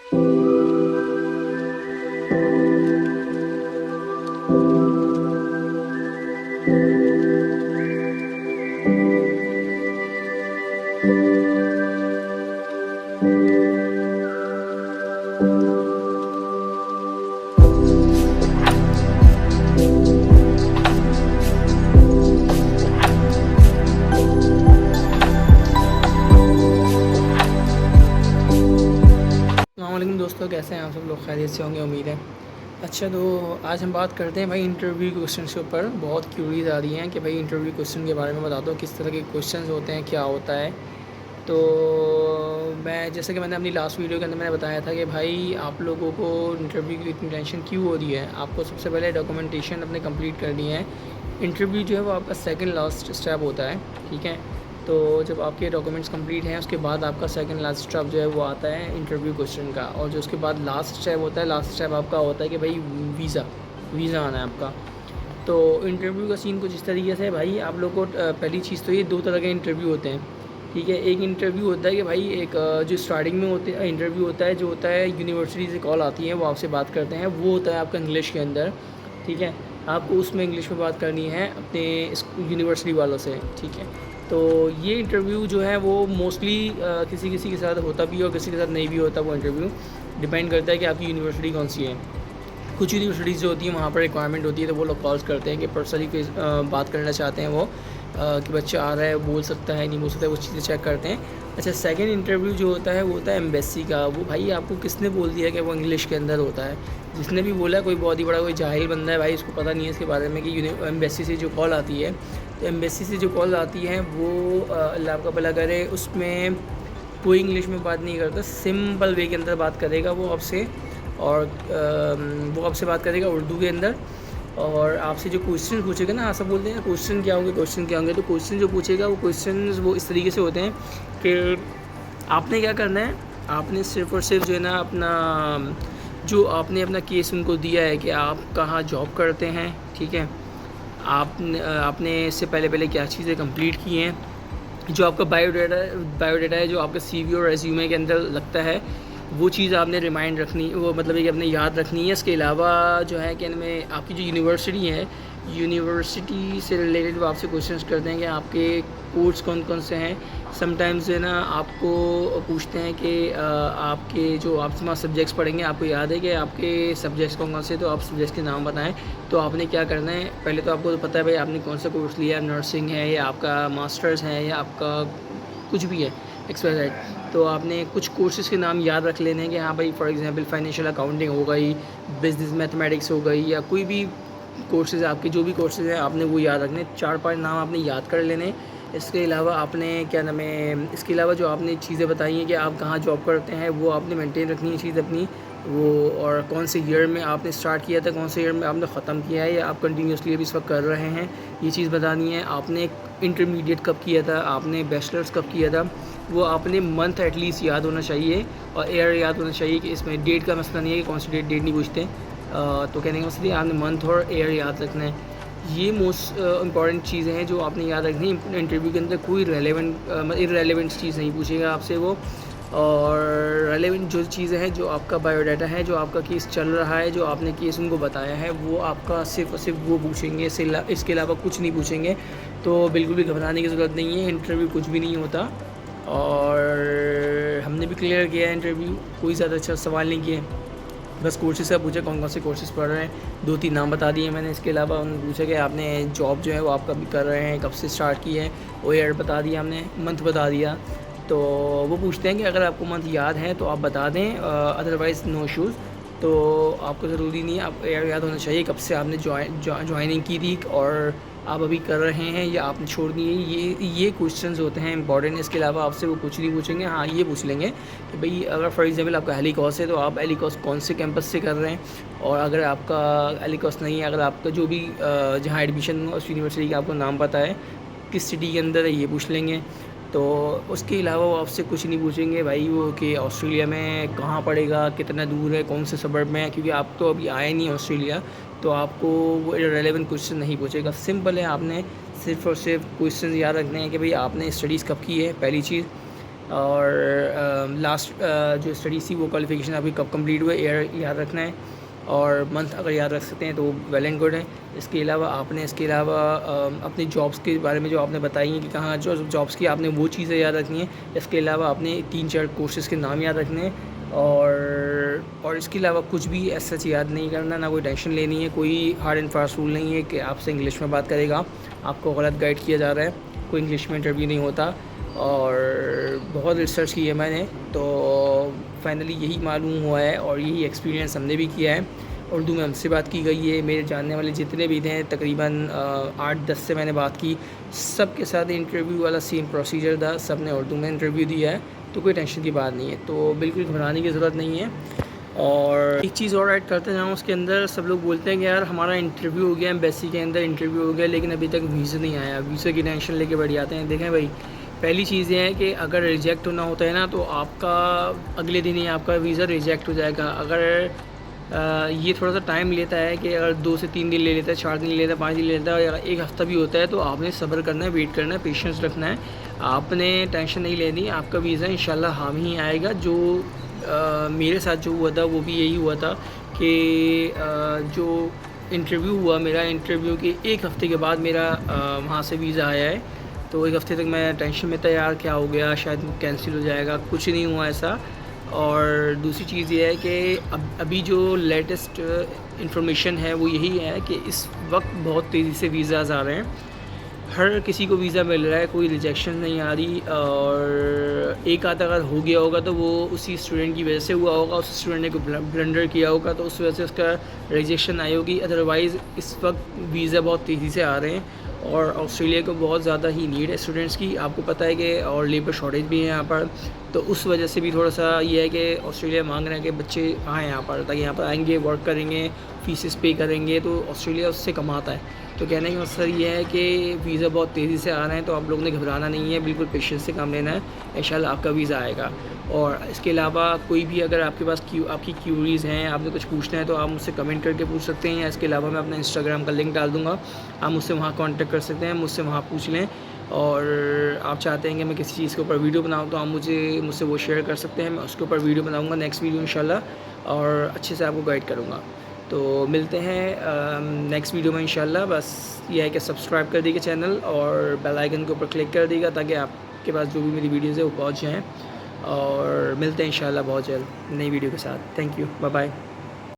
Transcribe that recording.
अस्सलामुअलैकुम दोस्तों, कैसे हैं आप सब लोग? खैरियत से होंगे, उम्मीद है। अच्छा, तो आज हम बात करते हैं भाई इंटरव्यू क्वेश्चन के ऊपर। बहुत क्यूरीज आ रही हैं कि भाई इंटरव्यू क्वेश्चन के बारे में बता दो, किस तरह के क्वेश्चन होते हैं, क्या होता है। तो मैं, जैसे कि मैंने अपनी लास्ट वीडियो के अंदर मैंने बताया था कि भाई आप लोगों को इंटरव्यू की इतनी टेंशन क्यों हो रही है। आपको सबसे पहले डॉक्यूमेंटेशन अपने कंप्लीट करनी है। इंटरव्यू जो है वो आपका सेकंड लास्ट स्टेप होता है, ठीक है। तो जब आपके डॉक्यूमेंट्स कंप्लीट हैं उसके बाद आपका सेकंड लास्ट स्टेप जो है वो आता है इंटरव्यू क्वेश्चन का। और जो उसके बाद लास्ट स्टेप होता है, लास्ट स्टेप आपका होता है कि भाई वीज़ा आना है आपका। तो इंटरव्यू का सीन कुछ इस तरीके से है भाई। आप लोग को पहली चीज़ तो ये दो तरह के इंटरव्यू होते हैं, ठीक है। एक इंटरव्यू होता है कि भाई एक जो स्टार्टिंग में होते इंटरव्यू होता है, जो होता है यूनिवर्सिटी से कॉल आती है, वो आपसे बात करते हैं। वो होता है आपका इंग्लिश के अंदर, ठीक है। आपको उसमें इंग्लिश में बात करनी है अपने यूनिवर्सिटी वालों से, ठीक है। तो ये इंटरव्यू जो है वो मोस्टली किसी किसी के साथ होता भी है और किसी के साथ नहीं भी होता। वो इंटरव्यू डिपेंड करता है कि आपकी यूनिवर्सिटी कौन सी है। कुछ यूनिवर्सिटीज़ जो होती हैं वहाँ पर रिक्वायरमेंट होती है, तो वो लोग कॉल्स करते हैं कि पर्सनली बात करना चाहते हैं वो, कि बच्चा आ रहा है, बोल सकता है नहीं बोल सकता है, वो चीज़ें चेक करते हैं। अच्छा, सेकंड इंटरव्यू जो होता है वो होता है एम्बेसी का। वो भाई आपको किसने बोल दिया कि वो इंग्लिश के अंदर होता है? जिसने भी बोला कोई बहुत ही बड़ा कोई जाहिल बंदा है भाई, उसको पता नहीं है इसके बारे में कि एम्बेसी से जो कॉल आती है, तो एम्बेसी से जो कॉल आती है वो अल्लाह आपका भला करे, उसमें कोई इंग्लिश में बात नहीं करता, सिंपल वे के अंदर बात करेगा वो आपसे। और वो आपसे बात करेगा उर्दू के अंदर, और आपसे जो क्वेश्चन पूछेगा ना, सब बोलते हैं क्वेश्चन क्या होंगे, तो क्वेश्चन जो पूछेगा वो क्वेश्चन वो इस तरीके से होते हैं कि आपने क्या करना है। आपने सिर्फ़ और सिर्फ जो है ना अपना, जो आपने अपना केस उनको दिया है कि आप कहाँ जॉब करते हैं, ठीक है। आपने इससे पहले क्या चीज़ें कंप्लीट की हैं, जो आपका बायोडाटा है, जो आपका सीवी और रेज्यूमे के अंदर लगता है, वो चीज़ आपने रिमाइंड रखनी, वो मतलब है कि आपने याद रखनी है। इसके अलावा जो है कि में आपकी जो यूनिवर्सिटी है, यूनिवर्सिटी से रिलेटेड वो आपसे क्वेश्चंस करते हैं कि आपके कोर्स कौन कौन से हैं। समटाइम्स जो है ना आपको पूछते हैं कि आपके जो आप सब्जेक्ट्स पढ़ेंगे, आपको याद है कि आपके सब्जेक्ट्स कौन कौन से, तो आप सब्जेक्ट्स के नाम बताएं। तो आपने क्या करना है, पहले तो आपको तो पता है भाई आपने कौन सा कोर्स लिया है, नर्सिंग है या आपका मास्टर्स है या आपका कुछ भी है, XYZ। तो आपने कुछ कोर्सेज़ के नाम याद रख लेने हैं कि हाँ भाई, फॉर एग्जांपल फाइनेंशियल अकाउंटिंग हो गई, बिजनेस मैथमेटिक्स हो गई, या कोई भी कोर्सेज़ आपके जो भी कोर्सेज़ हैं आपने वो याद रखने। 4-5 नाम आपने याद कर लेने। इसके अलावा आपने क्या नाम है, इसके अलावा जो आपने चीज़ें बताई हैं कि आप कहाँ जॉब करते हैं, वो आपने मेंटेन रखनी है चीज़ अपनी वो। और कौन से ईयर में आपने स्टार्ट किया था, कौन से ईयर में आपने ख़त्म किया है, या आप कंटिन्यूसली अभी इस वक्त कर रहे हैं, ये चीज़ बतानी है। आपने इंटरमीडिएट कब किया था, आपने बैचलर्स कब किया था, वो आपने मंथ एटलीस्ट याद होना चाहिए और ईयर याद होना चाहिए। कि इसमें डेट का मसला नहीं है कि कौन सी डेट नहीं पूछते। तो कहने का मतलब ये आपने मंथ और ईयर याद रखना है। ये मोस्ट इंपॉर्टेंट चीज़ें हैं जो आपने याद रखनी है। इंटरव्यू के अंदर कोई इररेलेवेंट चीज़ नहीं पूछेगा आपसे वो। और रेलेवेंट जो चीज़ें हैं, जो आपका बायोडाटा है, जो आपका केस चल रहा है, जो आपने केस उनको बताया है, वो आपका सिर्फ़ और सिर्फ वो पूछेंगे। इसके अलावा कुछ नहीं पूछेंगे। तो बिल्कुल भी घबराने की ज़रूरत नहीं है, इंटरव्यू कुछ भी नहीं होता। और हमने भी क्लियर किया है इंटरव्यू, कोई ज़्यादा अच्छा सवाल नहीं किए। बस कोर्सेज़ का पूछा कौन कौन से कोर्सेज़ पढ़ रहे हैं, 2-3 नाम बता दिए मैंने। इसके अलावा उन्होंने पूछा कि आपने जॉब जो है वो आप कब कर रहे हैं, कब से स्टार्ट की है, वो ईयर बता दिया हमने, मंथ बता दिया। तो वो पूछते हैं कि अगर आपको मंथ याद है तो आप बता दें, अदरवाइज़ नो इशूज़। तो आपको ज़रूरी नहीं है, आप ईयर याद होना चाहिए कब से आपने ज्वाइनिंग की थी और आप अभी कर रहे हैं या आपने छोड़ दी है। ये क्वेश्चंस होते हैं इंपॉर्टेंट। इसके अलावा आपसे वो कुछ नहीं पूछेंगे। हाँ, ये पूछ लेंगे कि भाई अगर फॉर एग्जांपल आपका हेलिकॉस है तो आप हेलिकॉस कौन से कैंपस से कर रहे हैं। और अगर आपका हेलिकॉस नहीं है, अगर आपका जो भी जहाँ एडमिशन उस यूनिवर्सिटी का आपको नाम पता है, किस सिटी के अंदर है, ये पूछ लेंगे। तो उसके अलावा वो आपसे कुछ नहीं पूछेंगे भाई वो कि ऑस्ट्रेलिया में कहाँ पड़ेगा, कितना दूर है, कौन से सबर्ब में है, क्योंकि आप तो अभी आए नहीं ऑस्ट्रेलिया। तो आपको वो रेलेवेंट क्वेश्चन नहीं पूछेगा। सिंपल है, आपने सिर्फ़ और सिर्फ क्वेश्चन याद रखने हैं कि भाई आपने स्टडीज़ कब की है, पहली चीज़। और लास्ट जो स्टडी थी वो क्वालिफिकेशन आपकी कब कंप्लीट हुई ईयर याद रखना है, और मंथ अगर याद रख सकते हैं तो वेल एंड गुड है। इसके अलावा अपनी जॉब्स के बारे में जो आपने बताई हैं कि कहाँ जो जॉब्स की, आपने वो चीज़ें याद रखनी है। इसके अलावा आपने 3-4 कोर्सेज़ के नाम याद रखने हैं, और इसके अलावा कुछ भी ऐसा चीज़ याद नहीं करना, ना कोई टेंशन लेनी है। कोई हार्ड एंड फास्ट रूल नहीं है कि आपसे इंग्लिश में बात करेगा, आपको गलत गाइड किया जा रहा है। कोई इंग्लिश में इंटरव्यू नहीं होता, और बहुत रिसर्च की है मैंने, तो फाइनली यही मालूम हुआ है और यही एक्सपीरियंस हमने भी किया है। उर्दू में हमसे बात की गई है, मेरे जानने वाले जितने भी थे तकरीबन 8-10 से मैंने बात की, सब के साथ इंटरव्यू वाला सेम प्रोसीजर था, सब ने उर्दू में इंटरव्यू दिया है, तो कोई टेंशन की बात नहीं है, तो बिल्कुल घबराने की ज़रूरत नहीं है। और एक चीज़ और ऐड करते जाऊँ उसके अंदर, सब लोग बोलते हैं कि यार हमारा इंटरव्यू हो गया, एम्बेसी के अंदर इंटरव्यू हो गया, लेकिन अभी तक वीज़ा नहीं आया, वीज़ा की टेंशन लेके बैठ जाते हैं। देखें भाई, पहली चीज़ ये है कि अगर रिजेक्ट होना होता है ना, तो आपका अगले दिन ही आपका वीज़ा रिजेक्ट हो जाएगा। अगर ये थोड़ा सा टाइम लेता है कि अगर 2 से 3 दिन ले लेता है, 4 दिन ले लेता है, 5 दिन ले लेता है, या 1 हफ़्ता भी होता है, तो आपने सब्र करना है, वेट करना है, पेशेंस रखना है, आपने टेंशन नहीं लेनी। आपका वीज़ा इंशाल्लाह हम ही आएगा। जो मेरे साथ जो हुआ था वो भी यही हुआ था कि जो इंटरव्यू हुआ, मेरा इंटरव्यू के 1 हफ़्ते के बाद मेरा वहाँ से वीज़ा आया है। तो 1 हफ़्ते तक मैं टेंशन में था, यार क्या हो गया, शायद कैंसिल हो जाएगा, कुछ नहीं हुआ ऐसा। और दूसरी चीज़ ये है कि अभी जो लेटेस्ट इंफॉर्मेशन है वो यही है कि इस वक्त बहुत तेज़ी से वीज़ाज़ आ रहे हैं, हर किसी को वीज़ा मिल रहा है, कोई रिजेक्शन नहीं आ रही। और एक आध अगर हो गया होगा तो वो उसी स्टूडेंट की वजह से हुआ होगा, उस स्टूडेंट ने कोई ब्लंडर किया होगा तो उस वजह से उसका रिजेक्शन आई होगी। अदरवाइज़ इस वक्त वीज़ा बहुत तेज़ी से आ रहे हैं, और ऑस्ट्रेलिया को बहुत ज़्यादा ही नीड है स्टूडेंट्स की, आपको पता है कि, और लेबर शॉर्टेज भी है यहाँ पर, तो उस वजह से भी थोड़ा सा ये है कि ऑस्ट्रेलिया मांग रहे हैं कि बच्चे आएँ यहाँ पर, ताकि यहाँ पर आएंगे, वर्क करेंगे, फ़ीसेस पे करेंगे, तो ऑस्ट्रेलिया उससे कमाता है। तो कहने का मकसद ये है कि वीज़ा बहुत तेज़ी से आ रहे हैं, तो आप लोगों ने घबराना नहीं है, बिल्कुल पेशेंस से काम लेना है, इंशाल्लाह आपका वीज़ा आएगा। और इसके अलावा कोई भी अगर आपके पास आपकी क्यूरीज़ हैं, आपने कुछ पूछना है, तो आप मुझसे कमेंट करके पूछ सकते हैं, या इसके अलावा मैं अपना इंस्टाग्राम का लिंक डाल दूँगा, आप मुझसे वहाँ कॉन्टैक्ट कर सकते हैं, मुझसे वहाँ पूछ लें। और आप चाहते हैं कि मैं किसी चीज़ के ऊपर वीडियो बनाऊँ, तो आप मुझसे वो शेयर कर सकते हैं, मैं उसके ऊपर वीडियो बनाऊँगा, नेक्स्ट वीडियो इंशाल्लाह, और अच्छे से आपको गाइड करूँगा। तो मिलते हैं नेक्स्ट वीडियो में इंशाल्लाह। बस ये है कि सब्सक्राइब कर दीजिए चैनल, और बेल आइकन के ऊपर क्लिक कर दीजिएगा, ताकि आपके पास जो भी मेरी वीडियोज़ है वो पहुंच जाएँ। और मिलते हैं इंशाल्लाह बहुत जल्द नई वीडियो के साथ। Thank you, bye bye.